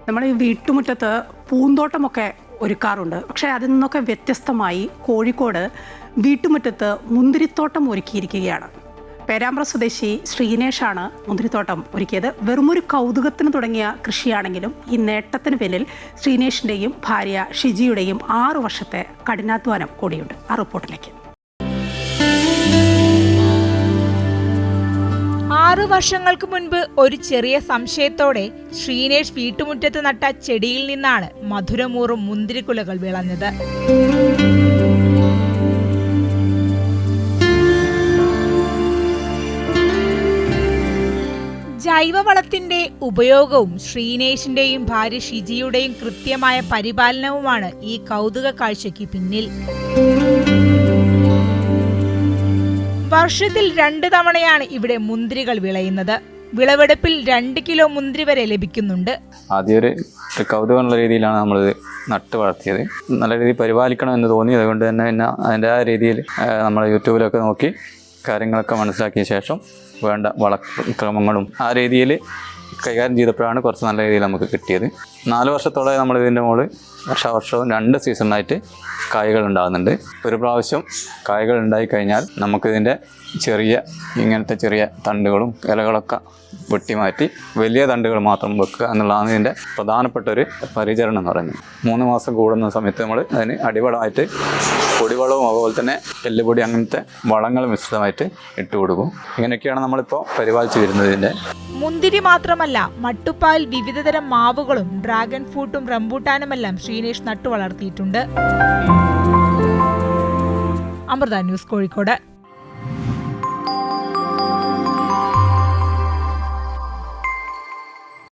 നമ്മൾ ഈ വീട്ടുമുറ്റത്ത് പൂന്തോട്ടമൊക്കെ ഒരുക്കാറുണ്ട്. പക്ഷേ അതിൽ നിന്നൊക്കെ വ്യത്യസ്തമായി കോഴിക്കോട് വീട്ടുമുറ്റത്ത് മുന്തിരിത്തോട്ടം ഒരുക്കിയിരിക്കുകയാണ്. പേരാമ്പ്ര സ്വദേശി ശ്രീനേഷാണ് മുന്തിരിത്തോട്ടം ഒരുക്കിയത്. വെറുമൊരു കൗതുകത്തിന് തുടങ്ങിയ കൃഷിയാണെങ്കിലും ഈ നേട്ടത്തിന് പിന്നിൽ ശ്രീനേഷിൻ്റെയും ഭാര്യ ഷിജിയുടെയും 6 വർഷത്തെ കഠിനാധ്വാനം കൂടിയുണ്ട്. ആ റിപ്പോർട്ടിലേക്ക്. 6 വർഷങ്ങൾക്ക് മുൻപ് ഒരു ചെറിയ സംശയത്തോടെ ശ്രീനേഷ് വീട്ടുമുറ്റത്ത് നട്ട ചെടിയിൽ നിന്നാണ് മധുരമൂറും മുന്തിരിക്കുലകൾ വിളഞ്ഞത്. ജൈവവളത്തിന്റെ ഉപയോഗവും ശ്രീനേഷിന്റെയും ഭാര്യ ഷിജിയുടെയും കൃത്യമായ പരിപാലനവുമാണ് ഈ കൗതുക കാഴ്ചയ്ക്ക് പിന്നിൽ. വർഷത്തിൽ 2 തവണയാണ് ഇവിടെ മുന്തിരികൾ വിളയുന്നത്. വിളവെടുപ്പിൽ 2 കിലോ മുന്തിരി വരെ ലഭിക്കുന്നുണ്ട്. ആദ്യം ഒരു കൗതുകമുള്ള രീതിയിലാണ് നമ്മൾ നട്ട് വളർത്തിയത്. നല്ല രീതിയിൽ പരിപാലിക്കണം എന്ന് തോന്നി. അതുകൊണ്ട് തന്നെ അതിൻ്റെ ആ രീതിയിൽ നമ്മൾ യൂട്യൂബിലൊക്കെ നോക്കി കാര്യങ്ങളൊക്കെ മനസ്സിലാക്കിയ ശേഷം വേണ്ട വളക്രമങ്ങളും ആ രീതിയിൽ കൈകാര്യം ചെയ്തപ്പോഴാണ് കുറച്ച് നല്ല രീതിയിൽ നമുക്ക് കിട്ടിയത്. 4 വർഷത്തോളം നമ്മൾ ഇതിൻ്റെ മുകളിൽ വർഷവും 2 സീസണായിട്ട് കായ്കൾ ഉണ്ടാകുന്നുണ്ട്. ഒരു പ്രാവശ്യം കായ്കൾ ഉണ്ടായിക്കഴിഞ്ഞാൽ നമുക്കിതിൻ്റെ ഇങ്ങനത്തെ ചെറിയ തണ്ടുകളും ഇലകളൊക്കെ വെട്ടിമാറ്റി വലിയ തണ്ടുകൾ മാത്രം വെക്കുക എന്നുള്ളതാണ് ഇതിൻ്റെ പ്രധാനപ്പെട്ട ഒരു പരിചരണം എന്ന് പറയുന്നത്. 3 മാസം കൂടുന്ന സമയത്ത് നമ്മൾ അതിന് അടിവളമായിട്ട് പൊടിവളവും അതുപോലെ തന്നെ എല്ലുപൊടി അങ്ങനത്തെ വളങ്ങൾ മിശ്രിതമായിട്ട് ഇട്ട് കൊടുക്കും. ഇങ്ങനെയൊക്കെയാണ് നമ്മളിപ്പോൾ പരിപാലിച്ച് വരുന്നത്. ഇതിൻ്റെ മുന്തിരി മാത്രമല്ല, മട്ടുപ്പാൽ, വിവിധതരം മാവുകളും ഡ്രാഗൺ ഫ്രൂട്ടും റംബൂട്ടാനുമെല്ലാം ശ്രീനേഷ് നട്ടു വളർത്തിയിട്ടുണ്ട്. അമൃത ന്യൂസ്, കോഴിക്കോട്.